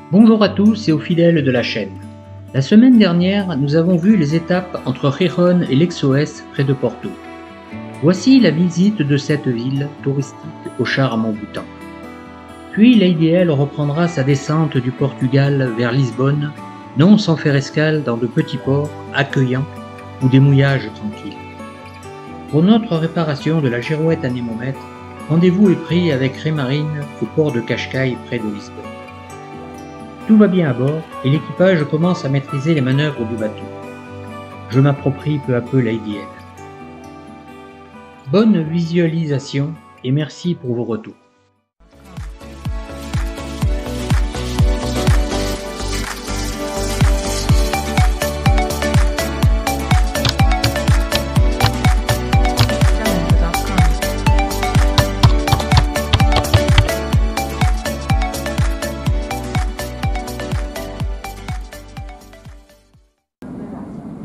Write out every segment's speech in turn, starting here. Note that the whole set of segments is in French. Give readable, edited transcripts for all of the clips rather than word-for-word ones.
Bonjour à tous et aux fidèles de la chaîne. La semaine dernière, nous avons vu les étapes entre Gijón et Lexoès près de Porto. Voici la visite de cette ville touristique au charme envoûtant. Puis Lady L reprendra sa descente du Portugal vers Lisbonne, non sans faire escale dans de petits ports accueillants ou des mouillages tranquilles. Pour notre réparation de la girouette anémomètre, rendez-vous est pris avec Rémarine au port de Cascais près de Lisbonne. Tout va bien à bord et l'équipage commence à maîtriser les manœuvres du bateau. Je m'approprie peu à peu Lady L. Bonne visualisation et merci pour vos retours.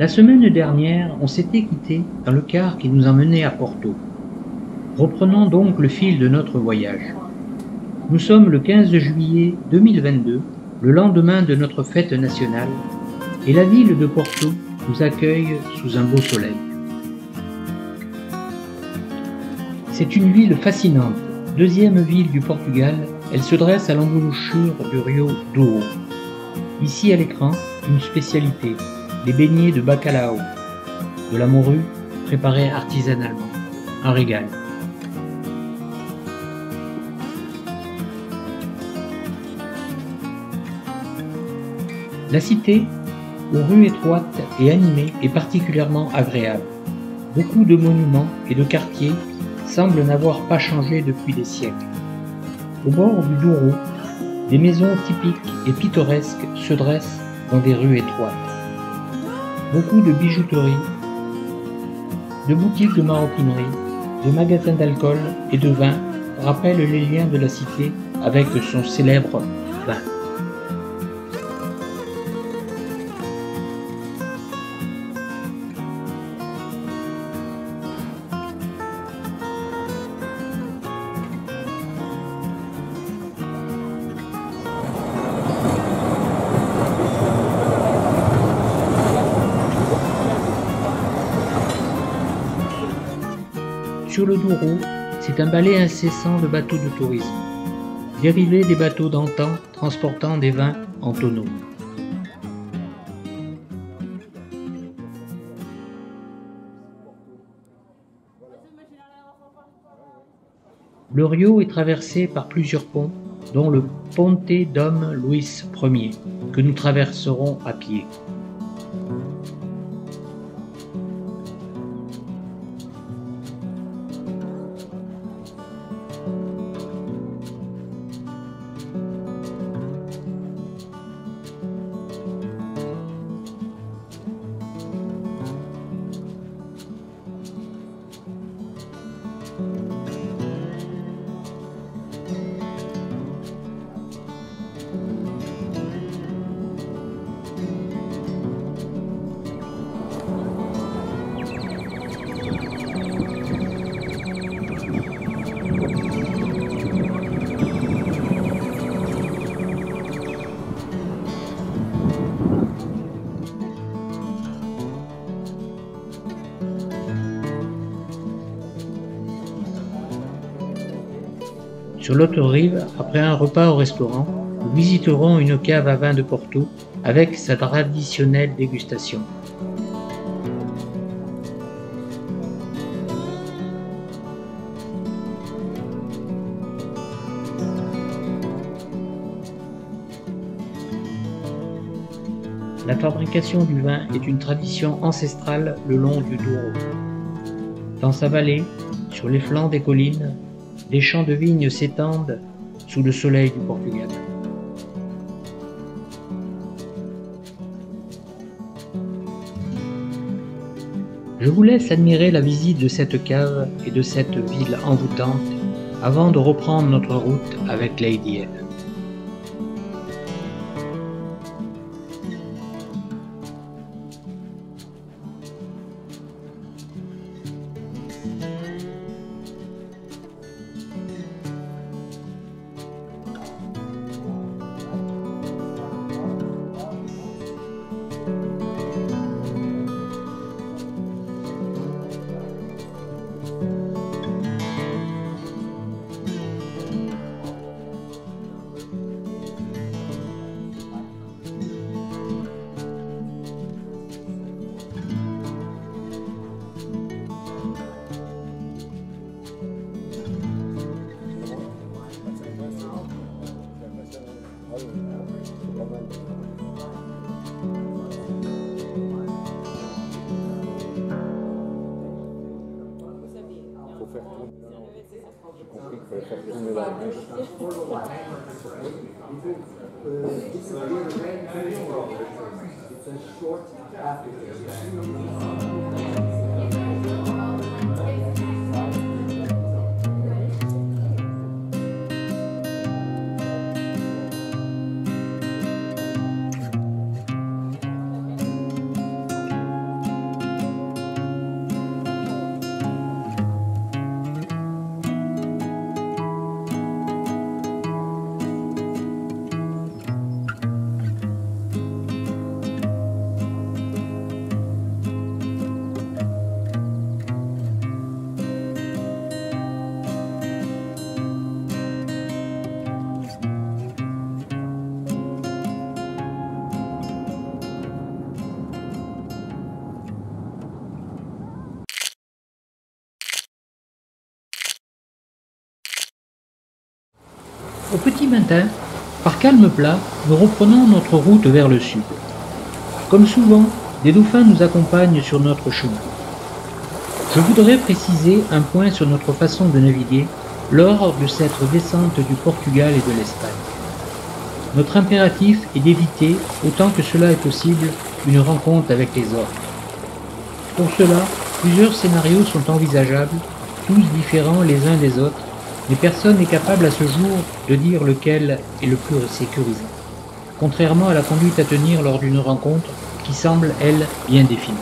La semaine dernière, on s'était quitté dans le car qui nous emmenait à Porto. Reprenons donc le fil de notre voyage. Nous sommes le 15 juillet 2022, le lendemain de notre fête nationale, et la ville de Porto nous accueille sous un beau soleil. C'est une ville fascinante, deuxième ville du Portugal, elle se dresse à l'embouchure du Rio Douro. Ici à l'écran, une spécialité. Les beignets de bacalhau, de la morue préparée artisanalement, un régal. La cité, aux rues étroites et animées, est particulièrement agréable. Beaucoup de monuments et de quartiers semblent n'avoir pas changé depuis des siècles. Au bord du Douro, des maisons typiques et pittoresques se dressent dans des rues étroites. Beaucoup de bijouteries, de boutiques de maroquinerie, de magasins d'alcool et de vin rappellent les liens de la cité avec son célèbre vin. Sur le Douro, c'est un balai incessant de bateaux de tourisme, dérivés des bateaux d'antan transportant des vins en tonneaux. Le Rio est traversé par plusieurs ponts, dont le Ponte Dom Luís Ier, que nous traverserons à pied. Sur l'autre rive, après un repas au restaurant, nous visiterons une cave à vin de Porto avec sa traditionnelle dégustation. La fabrication du vin est une tradition ancestrale le long du Douro. Dans sa vallée, sur les flancs des collines, des champs de vignes s'étendent sous le soleil du Portugal. Je vous laisse admirer la visite de cette cave et de cette ville envoûtante avant de reprendre notre route avec Lady L. Au petit matin, par calme plat, nous reprenons notre route vers le sud. Comme souvent, des dauphins nous accompagnent sur notre chemin. Je voudrais préciser un point sur notre façon de naviguer lors de cette descente du Portugal et de l'Espagne. Notre impératif est d'éviter, autant que cela est possible, une rencontre avec les orques. Pour cela, plusieurs scénarios sont envisageables, tous différents les uns des autres, mais personne n'est capable à ce jour de dire lequel est le plus sécurisant, contrairement à la conduite à tenir lors d'une rencontre qui semble, elle, bien définie.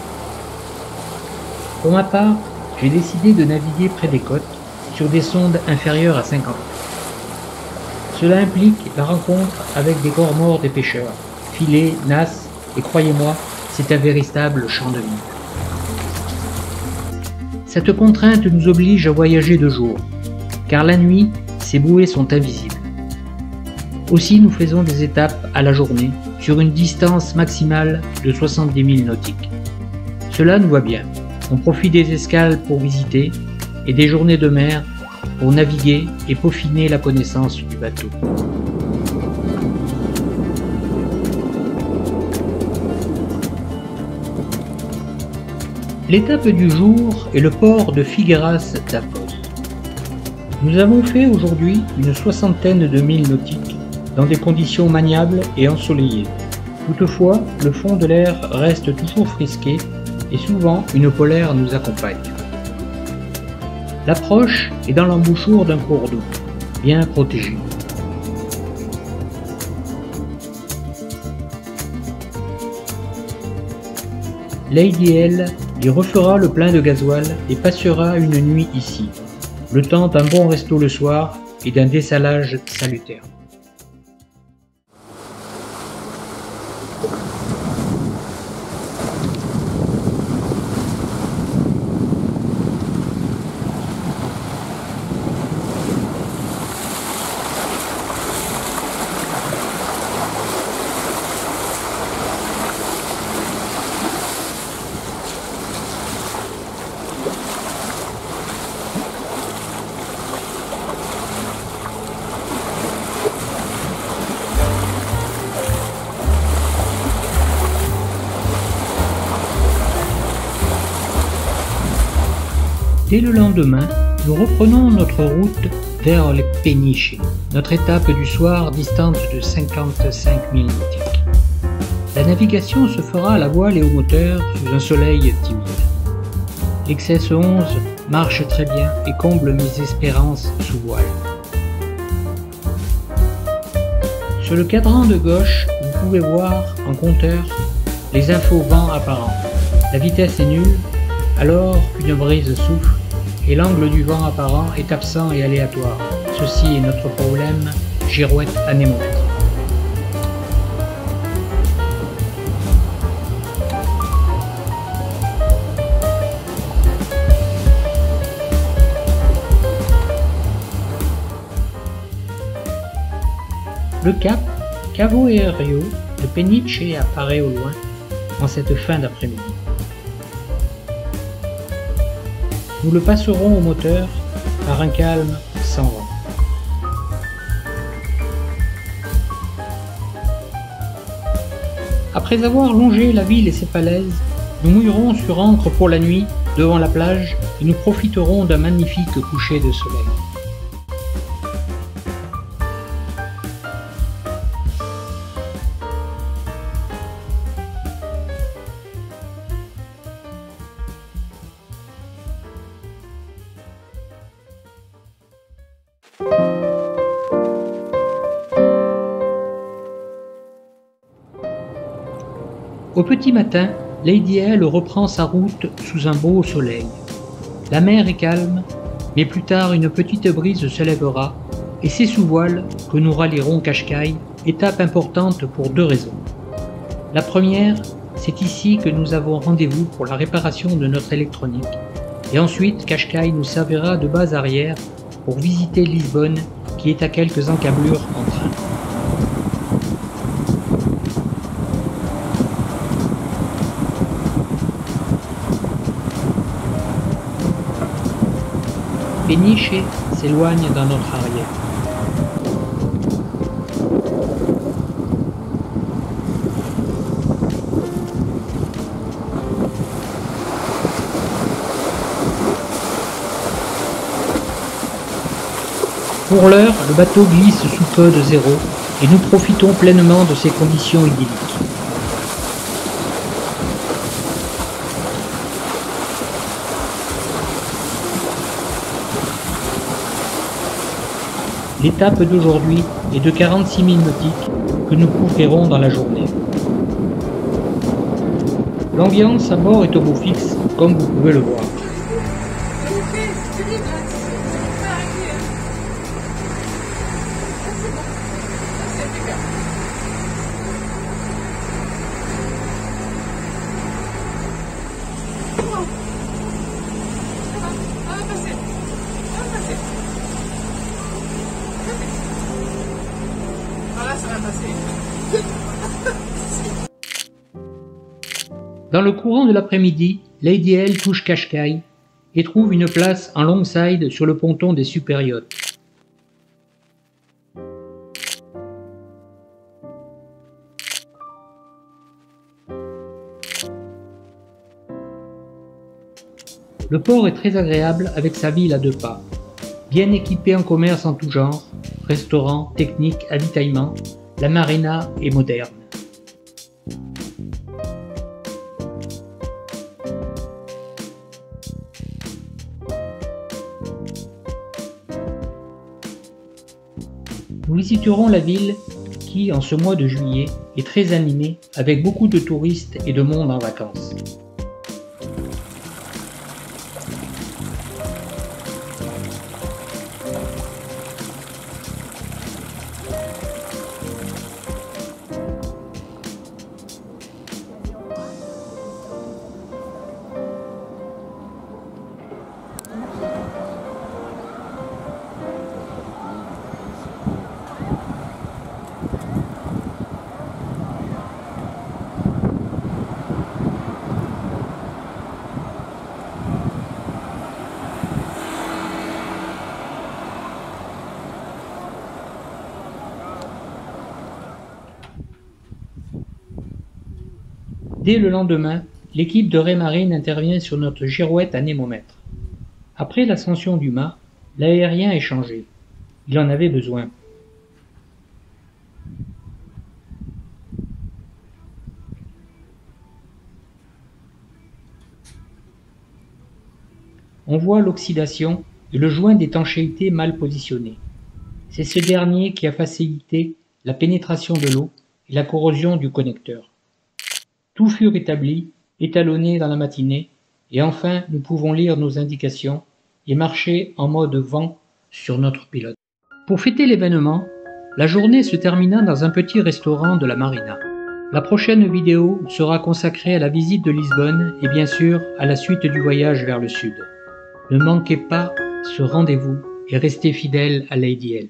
Pour ma part, j'ai décidé de naviguer près des côtes, sur des sondes inférieures à 50 mètres. Cela implique la rencontre avec des corps morts des pêcheurs, filets, nasses, et croyez-moi, c'est un véritable champ de mine. Cette contrainte nous oblige à voyager de jour, car la nuit, ces bouées sont invisibles. Aussi, nous faisons des étapes à la journée, sur une distance maximale de 70 000 nautiques. Cela nous va bien. On profite des escales pour visiter, et des journées de mer pour naviguer et peaufiner la connaissance du bateau. L'étape du jour est le port de Figueras da Foz. Nous avons fait aujourd'hui une soixantaine de milles nautiques dans des conditions maniables et ensoleillées. Toutefois, le fond de l'air reste toujours frisqué et souvent une polaire nous accompagne. L'approche est dans l'embouchure d'un cours d'eau, bien protégé. Lady L y refera le plein de gasoil et passera une nuit ici, le temps d'un bon resto le soir et d'un dessalage salutaire. Dès le lendemain, nous reprenons notre route vers le Peniche, notre étape du soir distante de 55 000 nautiques. La navigation se fera à la voile et au moteur sous un soleil timide. L'Excess 11 marche très bien et comble mes espérances sous voile. Sur le cadran de gauche, vous pouvez voir en compteur les infos vent apparent. La vitesse est nulle, alors qu'une brise souffle et l'angle du vent apparent est absent et aléatoire. Ceci est notre problème, girouette anémomètre. Le cap Cabo Aéreo de Peniche apparaît au loin en cette fin d'après-midi. Nous le passerons au moteur par un calme sans vent. Après avoir longé la ville et ses falaises, nous mouillerons sur ancre pour la nuit devant la plage et nous profiterons d'un magnifique coucher de soleil. Au petit matin, Lady L reprend sa route sous un beau soleil. La mer est calme, mais plus tard une petite brise se lèvera et c'est sous voile que nous rallierons Cascais, étape importante pour deux raisons. La première, c'est ici que nous avons rendez-vous pour la réparation de notre électronique. Et ensuite, Cascais nous servira de base arrière pour visiter Lisbonne qui est à quelques encablures en train. Peniche s'éloigne dans notre arrière. Pour l'heure, le bateau glisse sous peu de zéro et nous profitons pleinement de ces conditions idylliques. L'étape d'aujourd'hui est de 46 000 nautiques que nous couvrirons dans la journée. L'ambiance à bord est au beau fixe, comme vous pouvez le voir. Dans le courant de l'après-midi, Lady L touche Cascais et trouve une place en longside sur le ponton des super yachts. Le port est très agréable avec sa ville à deux pas, bien équipée en commerce en tout genre, restaurants, techniques, avitaillement, la marina est moderne. Nous visiterons la ville qui, en ce mois de juillet, est très animée avec beaucoup de touristes et de monde en vacances. Dès le lendemain, l'équipe de Raymarine intervient sur notre girouette anémomètre. Après l'ascension du mât, l'aérien est changé. Il en avait besoin. On voit l'oxydation et le joint d'étanchéité mal positionné. C'est ce dernier qui a facilité la pénétration de l'eau et la corrosion du connecteur. Tout fut rétabli, étalonné dans la matinée, et enfin nous pouvons lire nos indications et marcher en mode vent sur notre pilote. Pour fêter l'événement, la journée se termina dans un petit restaurant de la marina. La prochaine vidéo sera consacrée à la visite de Lisbonne et bien sûr à la suite du voyage vers le sud. Ne manquez pas ce rendez-vous et restez fidèles à Lady L.